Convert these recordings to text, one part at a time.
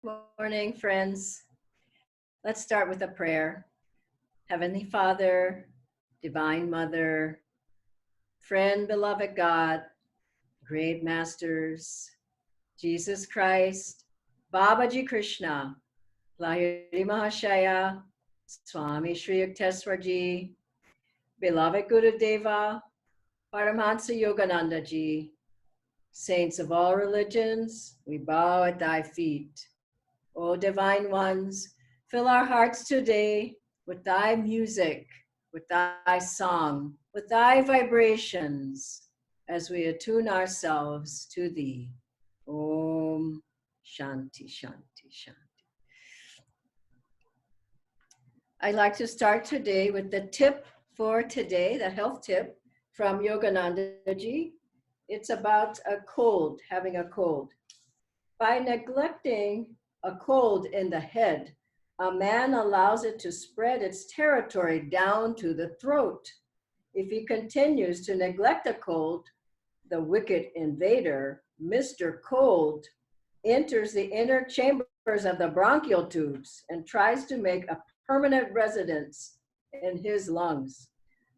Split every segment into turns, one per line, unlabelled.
Morning, friends. Let's start with a prayer. Heavenly Father, Divine Mother, friend, beloved God, great masters, Jesus Christ, Babaji Krishna, Lahiri Mahashaya, Swami Sri Yukteswarji, beloved Guru Deva, Paramahansa Yogananda Ji, saints of all religions, we bow at thy feet. O divine ones, fill our hearts today with thy music, with thy song, with thy vibrations, as we attune ourselves to thee. Om Shanti Shanti Shanti. I'd like to start today with the tip for today, the health tip from Yogananda Ji. It's about a cold, having a cold. By neglecting a cold in the head, a man allows it to spread its territory down to the throat. If he continues to neglect a cold, the wicked invader, Mr. Cold, enters the inner chambers of the bronchial tubes and tries to make a permanent residence in his lungs.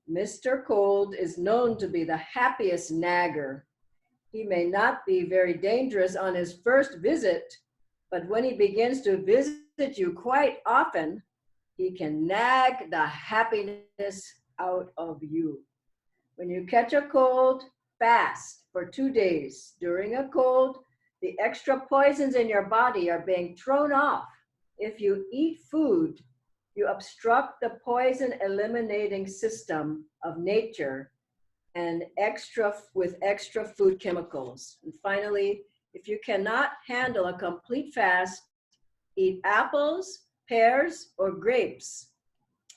Mr. Cold is known to be the happiest nagger. He may not be very dangerous on his first visit, but when he begins to visit you quite often, he can nag the happiness out of you. When you catch a cold, fast for 2 days. During a cold, the extra poisons in your body are being thrown off. If you eat food, you obstruct the poison eliminating system of nature and with extra food chemicals. And finally, if you cannot handle a complete fast, eat apples, pears, or grapes,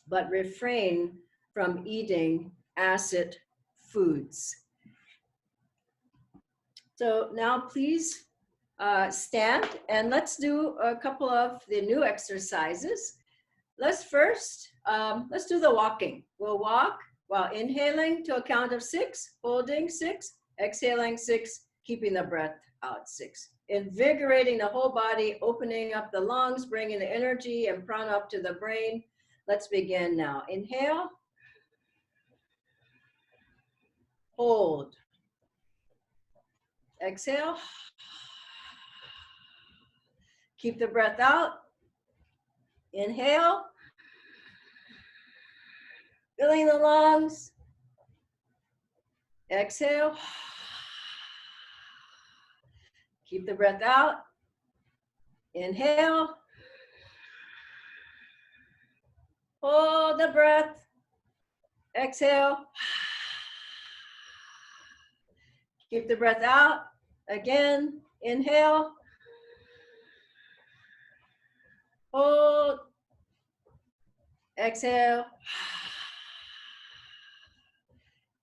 but refrain from eating acid foods. So now please stand and let's do a couple of the new exercises. Let's do the walking. We'll walk while inhaling to a count of 6, holding 6, exhaling 6, keeping the breath out 6. Invigorating the whole body, opening up the lungs, bringing the energy and prana up to the brain. Let's begin now. Inhale. Hold. Exhale. Keep the breath out. Inhale. Filling the lungs. Exhale. Keep the breath out. Inhale. Hold the breath. Exhale. Keep the breath out. Again. Inhale. Hold. Exhale.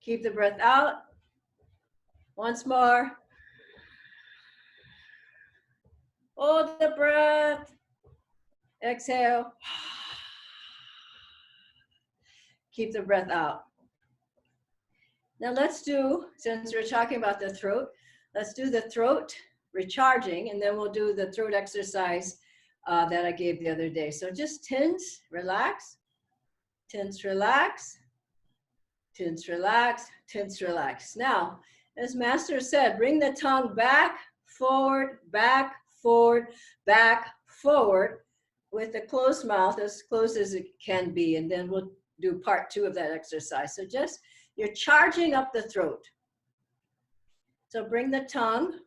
Keep the breath out. Once more. Hold the breath. Exhale. Keep the breath out. Now let's do, since we're talking about the throat, let's do the throat recharging, and then we'll do the throat exercise that I gave the other day. So just tense, relax, tense, relax, tense, relax, tense, relax. Now, as Master said, bring the tongue back, forward, back, forward, back, forward, with a closed mouth, as close as it can be, and then we'll do part 2 of that exercise. So just, you're charging up the throat. So bring the tongue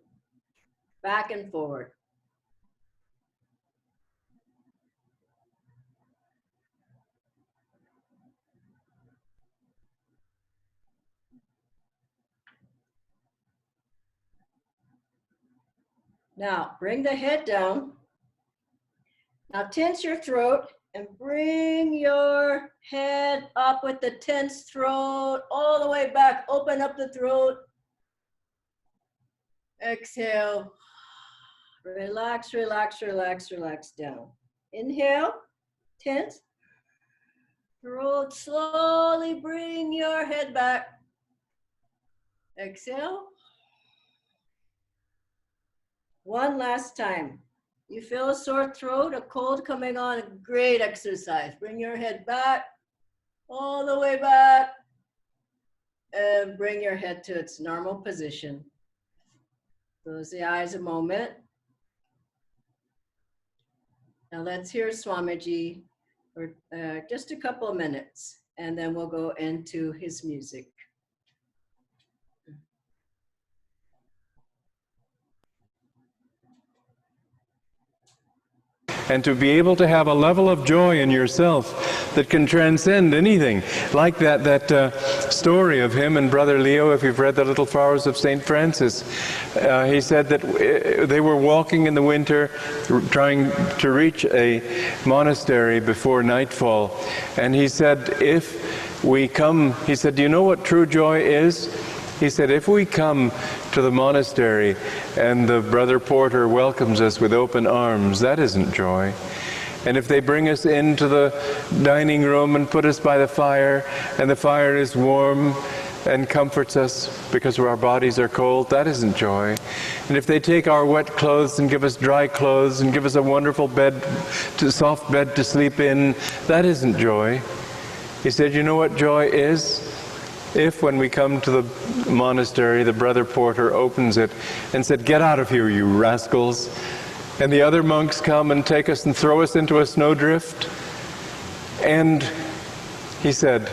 back and forward. Now, bring the head down. Now tense your throat and bring your head up with the tense throat, all the way back. Open up the throat. Exhale. Relax, relax, relax, relax down. Inhale, tense. Throat, slowly bring your head back. Exhale. One last time. You feel a sore throat, a cold coming on, great exercise. Bring your head back, all the way back, and bring your head to its normal position. Close the eyes a moment. Now let's hear Swamiji for just a couple of minutes, and then we'll go into his music.
And to be able to have a level of joy in yourself that can transcend anything. Like that story of him and Brother Leo, if you've read The Little Flowers of St. Francis. He said that they were walking in the winter trying to reach a monastery before nightfall. And he said, if we come, he said, do you know what true joy is? He said, if we come to the monastery and the brother porter welcomes us with open arms, that isn't joy. And if they bring us into the dining room and put us by the fire, and the fire is warm and comforts us because our bodies are cold, that isn't joy. And if they take our wet clothes and give us dry clothes and give us a wonderful bed, soft bed to sleep in, that isn't joy. He said, you know what joy is? If, when we come to the monastery, the brother porter opens it and said, get out of here, you rascals. And the other monks come and take us and throw us into a snowdrift. And he said,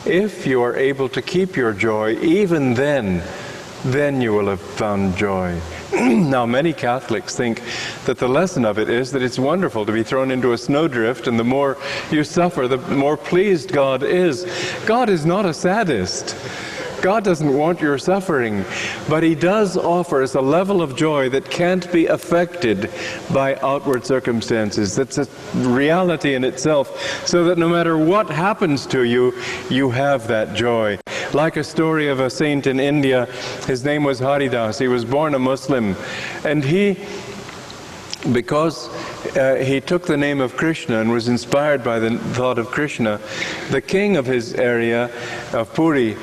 if you are able to keep your joy, even then you will have found joy. Now, many Catholics think that the lesson of it is that it's wonderful to be thrown into a snowdrift, and the more you suffer, the more pleased God is. God is not a sadist. God doesn't want your suffering, but He does offer us a level of joy that can't be affected by outward circumstances. That's a reality in itself, so that no matter what happens to you, you have that joy. Like a story of a saint in India, his name was Haridas. He was born a Muslim, and because he took the name of Krishna and was inspired by the thought of Krishna, the king of his area, of Puri,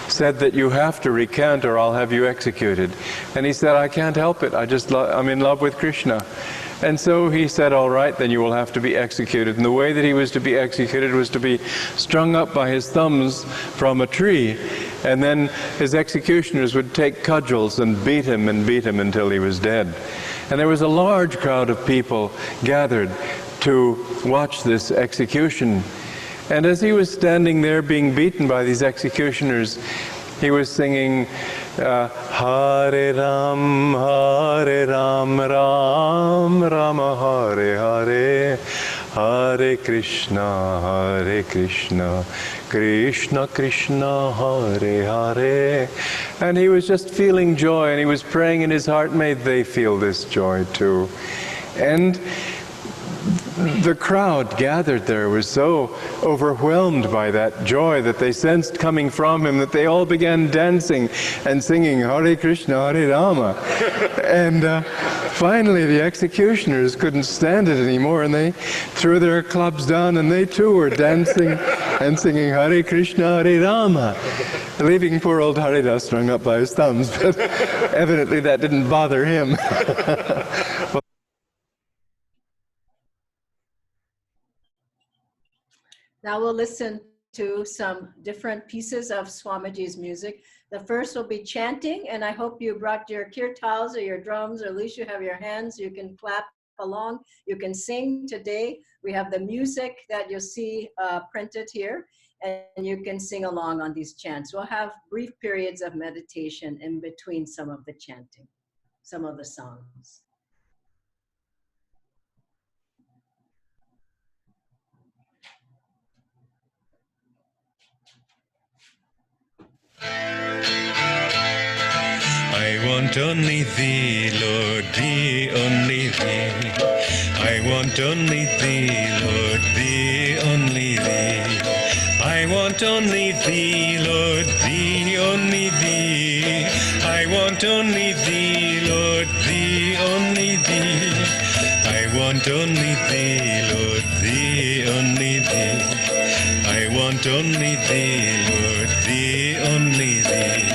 said that you have to recant or I'll have you executed. And he said, I can't help it. I'm in love with Krishna. And so he said, all right, then you will have to be executed. And the way that he was to be executed was to be strung up by his thumbs from a tree. And then his executioners would take cudgels and beat him until he was dead. And there was a large crowd of people gathered to watch this execution. And as he was standing there being beaten by these executioners, he was singing, Hare Ram, Ram Rama, Hare Hare, Hare Krishna, Krishna Krishna, Hare Hare. And he was just feeling joy, and he was praying in his heart, may they feel this joy too. And the crowd gathered there was so overwhelmed by that joy that they sensed coming from him that they all began dancing and singing Hare Krishna, Hare Rama. And finally the executioners couldn't stand it anymore, and they threw their clubs down, and they too were dancing and singing Hare Krishna, Hare Rama, leaving poor old Haridas strung up by his thumbs. But evidently that didn't bother him.
Now we'll listen to some different pieces of Swamiji's music. The first will be chanting, and I hope you brought your kirtals or your drums, or at least you have your hands. You can clap along. You can sing today. We have the music that you'll see printed here, and you can sing along on these chants. We'll have brief periods of meditation in between some of the chanting, some of the songs.
I want only Thee, Lord, Thee, only Thee. I want only Thee, Lord, Thee, only Thee. I want only Thee, Lord, Thee, only Thee. I want only Thee, Lord, Thee, only Thee. I want only Thee, Lord, Thee, only Thee. I want only Thee, Lord, Thee, only Thee.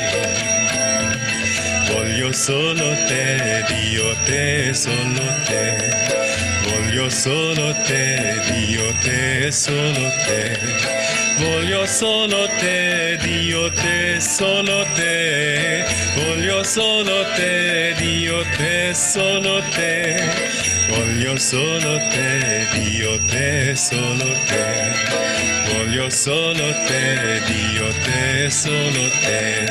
Voglio solo te, Dio te, solo te. Voglio solo te, Dio te, solo te. Voglio solo te, Dio te, solo te. Voglio solo te, Dio te, solo te. Voglio solo te, Dio te, solo te. Voglio solo te, Dio te, solo te.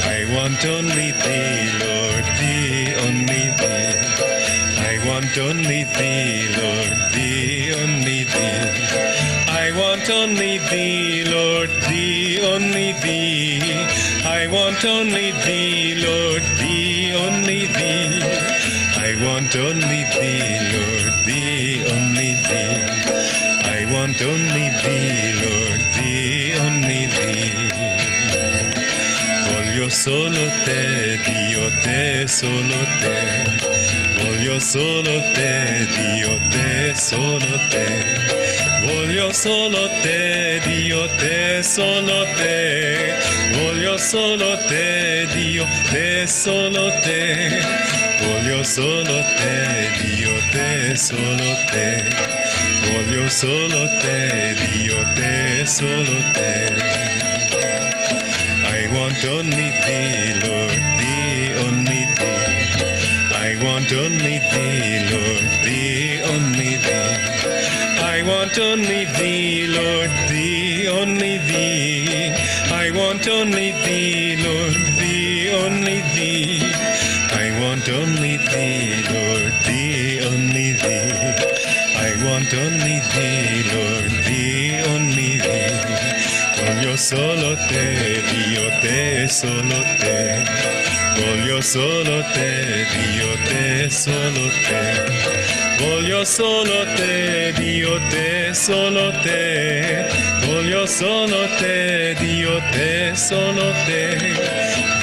I want only thee, Lord, thee, only thee. I want only thee, Lord, thee, only thee. I want only thee, Lord, thee, only thee. I want only thee, Lord, thee, only thee. I want only thee, Lord, thee, only thee. I want only thee, Lord, thee, only thee. Voglio solo te, Dio te, solo te. Voglio solo te, Dio te, solo te. Voglio solo te, Dio te, solo te. Voglio solo te, Dio te, solo te. Voglio solo te, Dio te, solo te. Voglio solo te, Dio te, solo te. I want only thee, Lord, thee, only thee. I want only thee, Lord, thee, only thee. I want only thee, Lord, thee, only thee. I want only thee, Lord, thee, only thee. I want only thee, Lord, thee, only thee. I want only thee, Lord, thee, only thee. Voglio solo te, Dio te, solo te. Voglio solo te, Dio te, solo te. Voglio solo te, Dio te, solo te. Voglio solo te, Dio te, solo te.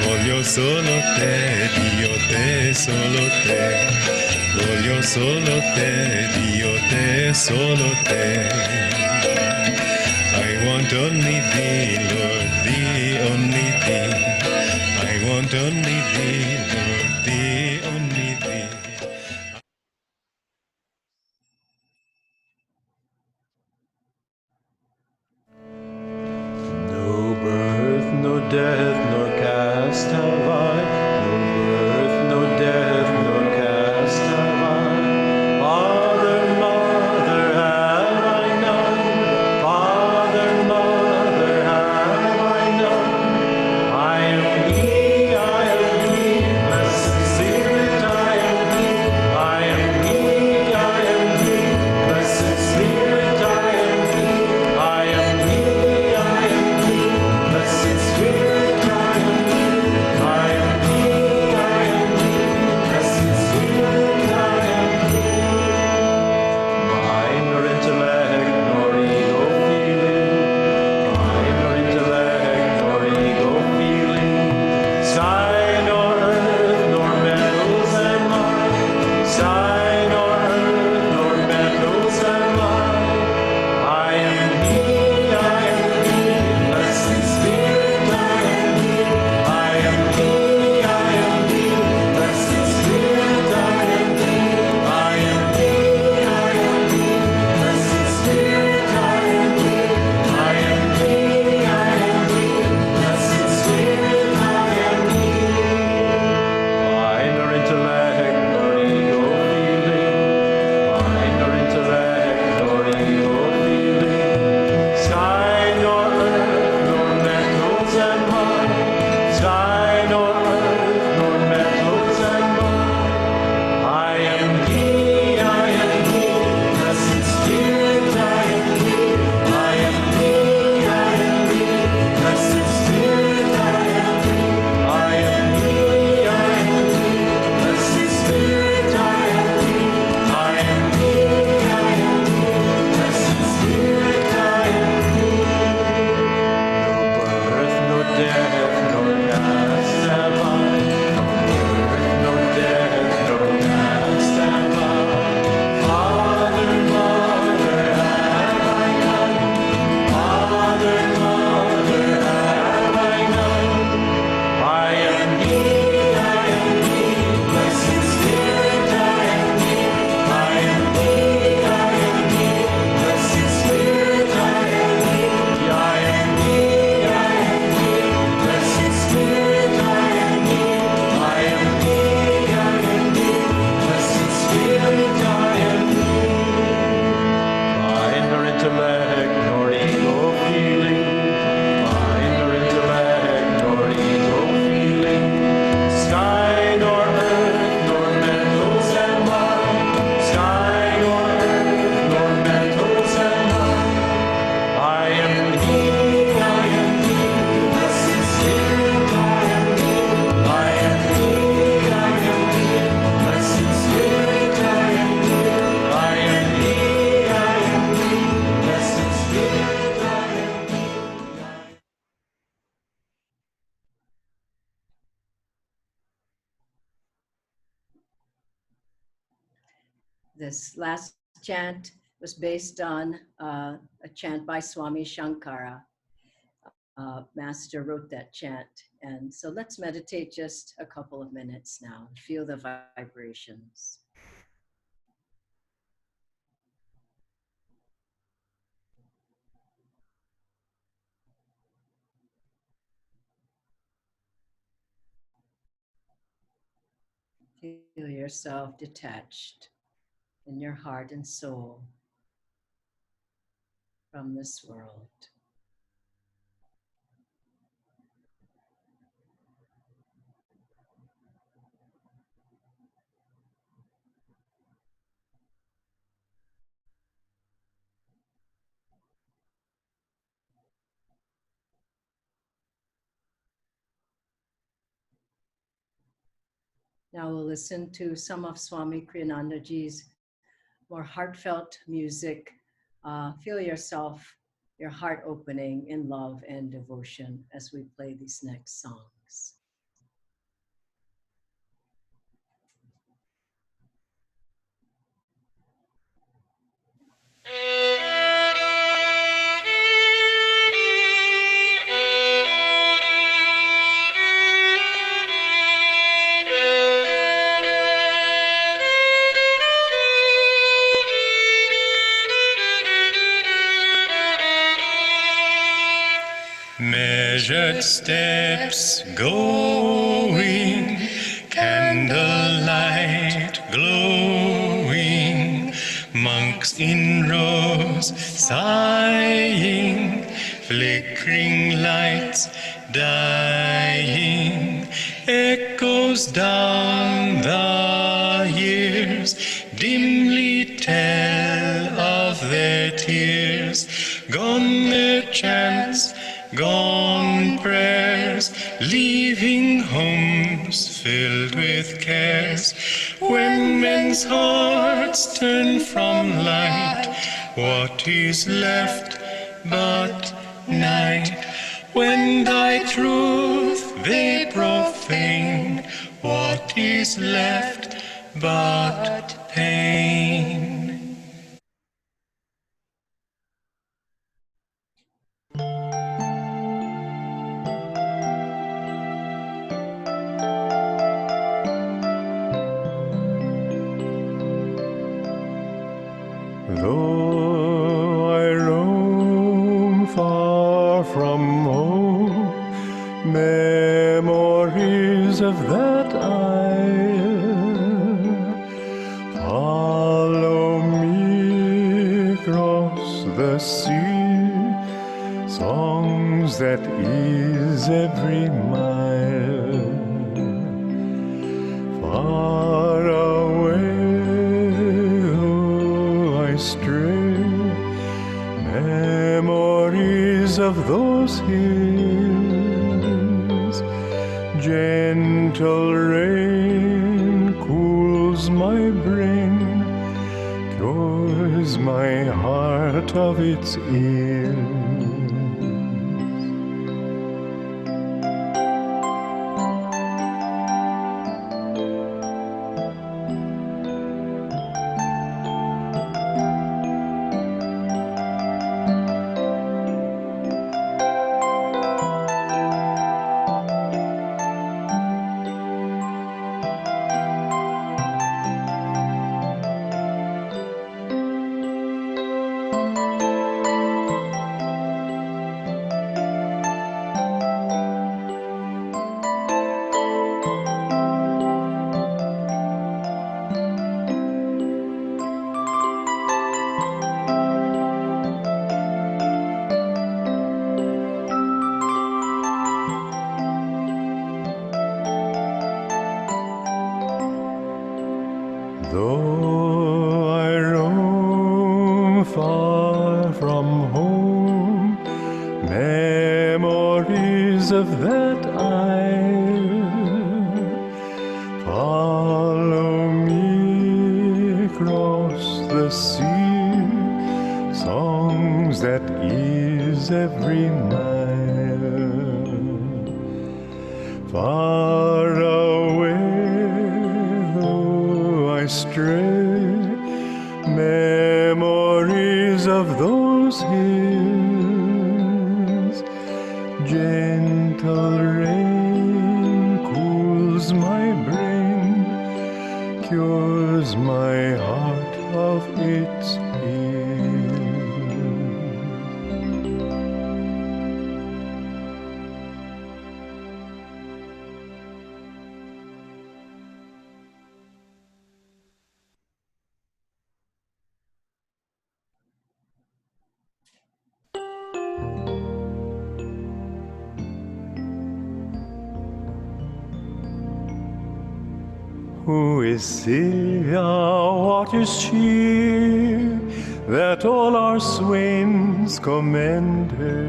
Voglio solo te, Dio te, solo te. Voglio solo te, Dio te, solo te. I want only thee, Lord, thee, only thee. I want only thee, Lord, thee, only thee.
No birth, no death, nor cast have I. No birth, no death, nor cast have I. Father, mother, have I none. Father, mother, have I none. I am he, blessed Spirit, I am he. I am he, blessed Spirit, I am he. I am he, blessed Spirit, I am he. I am
This last chant was based on a chant by Swami Shankara. Master wrote that chant. And so let's meditate just a couple of minutes now. Feel the vibrations. Feel yourself detached in your heart and soul from this world. Now we'll listen to some of Swami Kriyanandaji's more heartfelt music. Feel yourself, your heart opening in love and devotion as we play these next songs.
Measured steps going, candlelight glowing, monks in rows sighing, flickering lights dying, echoes down the years, dimly tell of their tears, gone their chants, gone prayers, leaving homes filled with cares. When men's hearts turn from light, what is left but night? When thy truth they profane, what is left but pain?
Though I roam far from home, memories of that isle follow me across the sea, songs that ease every mile. Far away stray, memories of those hills. Gentle rain cools my brain, cures my heart of its ills. Though I roam far from home, memories of that isle follow me across the sea, songs that ease every mile. Far away stray, gentle rain cools my brain, cures my heart of its ill. Who is Sylvia? What is she? That all our swains commend her.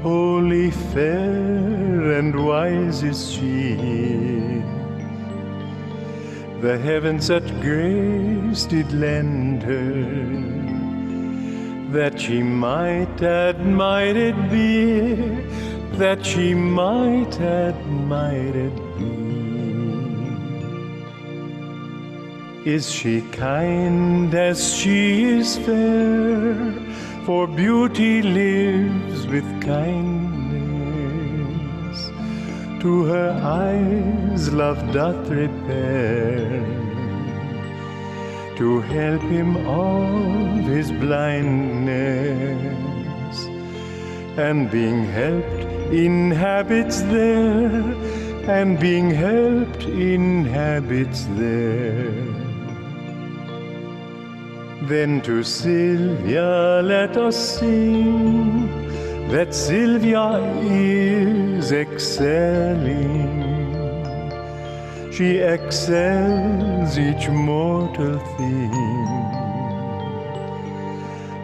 Holy, fair, and wise is she. The heavens such grace did lend her, that she might admired be, that she might admired be. Is she kind as she is fair? For beauty lives with kindness. To her eyes love doth repair, to help him of his blindness. And being helped inhabits there, and being helped inhabits there. Then to Sylvia let us sing, that Sylvia is excelling. She excels each mortal thing.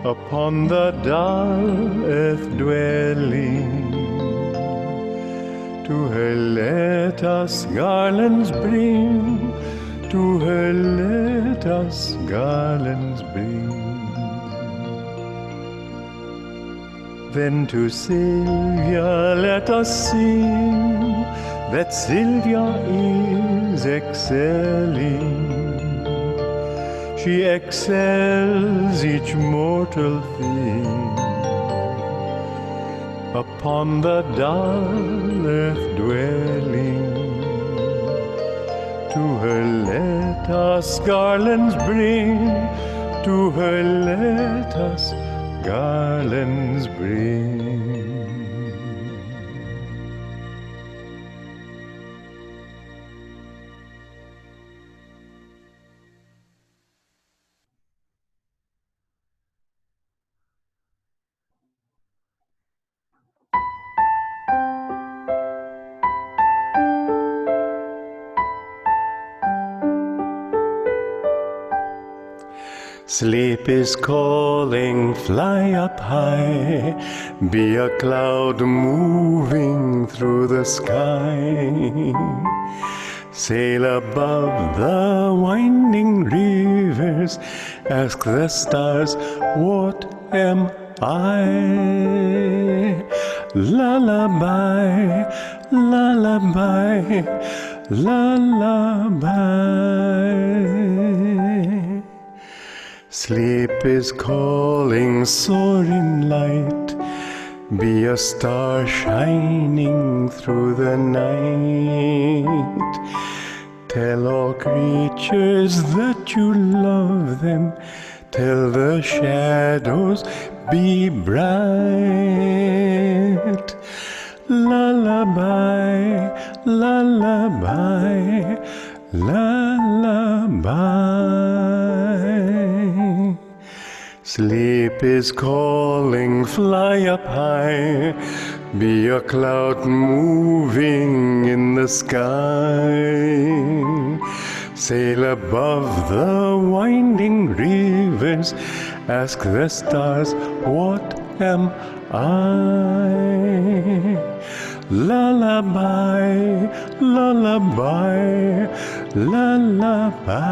Upon the dull earth dwelling, to her let us garlands bring, to her let us garlands bring. Then to Sylvia let us sing, that Sylvia is excelling. She excels each mortal thing. Upon the dull earth dwelling, to her let us garlands bring, to her let us garlands bring. Sleep is calling, fly up high, be a cloud moving through the sky. Sail above the winding rivers, ask the stars, what am I? Lullaby, lullaby, lullaby. Sleep is calling, soar in light, be a star shining through the night. Tell all creatures that you love them, tell the shadows be bright. Lullaby, lullaby, lullaby. Sleep is calling, fly up high, be a cloud moving in the sky. Sail above the winding rivers, ask the stars, what am I? Lullaby, lullaby, lullaby.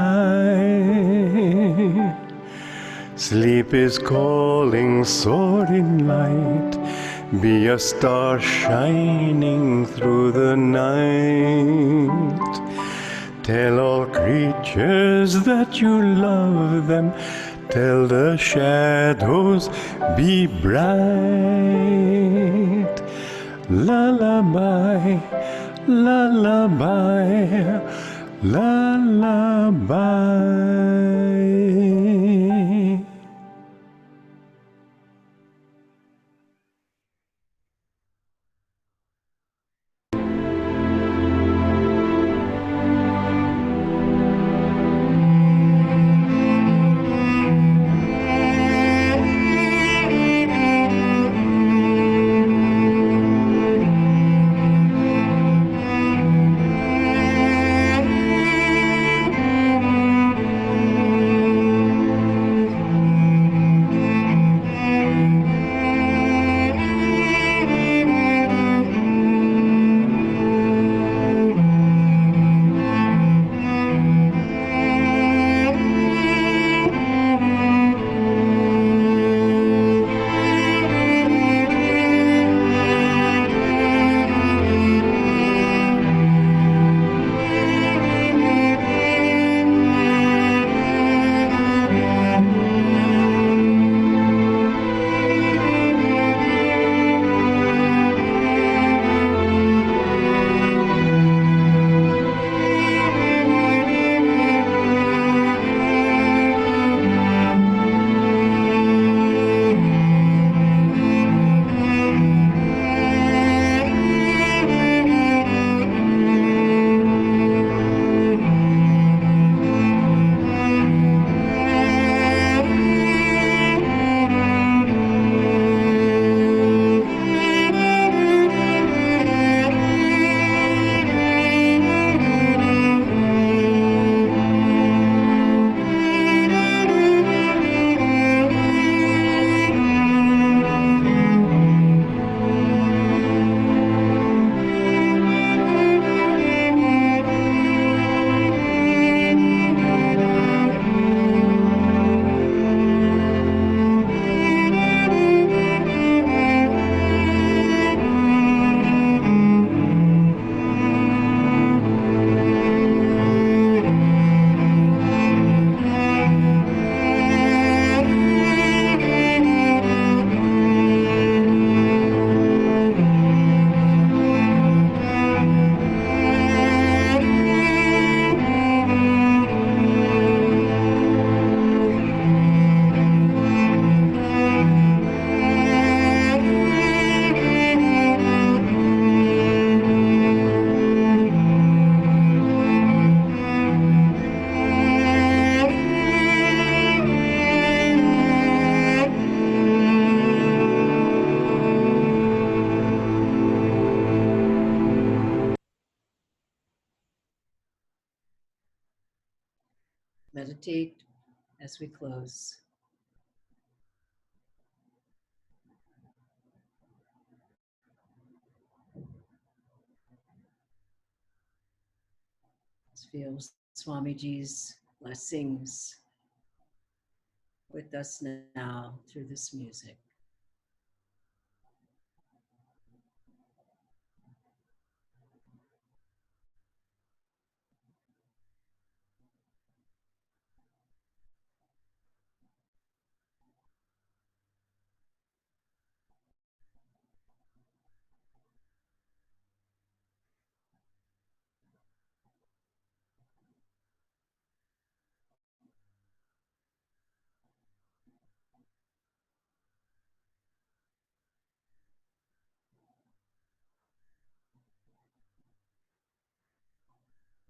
Sleep is calling, soar in light, be a star shining through the night. Tell all creatures that you love them, tell the shadows be bright. lullaby, lullaby, lullaby.
Meditate as we close. Let's feel Swamiji's blessings with us now through this music.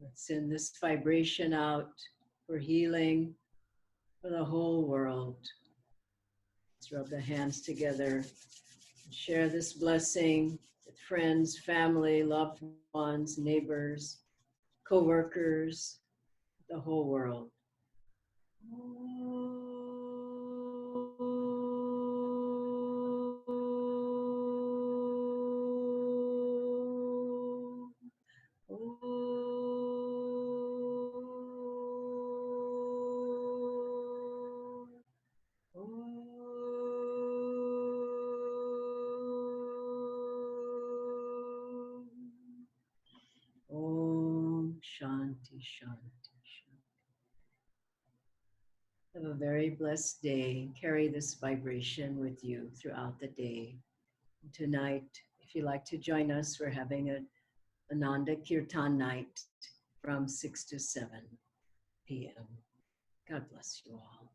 Let's send this vibration out for healing for the whole world. Let's rub the hands together and share this blessing with friends, family, loved ones, neighbors, co-workers, the whole world. Om Shanti Shanti Shanti. Have a very blessed day. Carry this vibration with you throughout the day. Tonight, if you'd like to join us, we're having a Ananda Kirtan night from 6 to 7 p.m. God bless you all.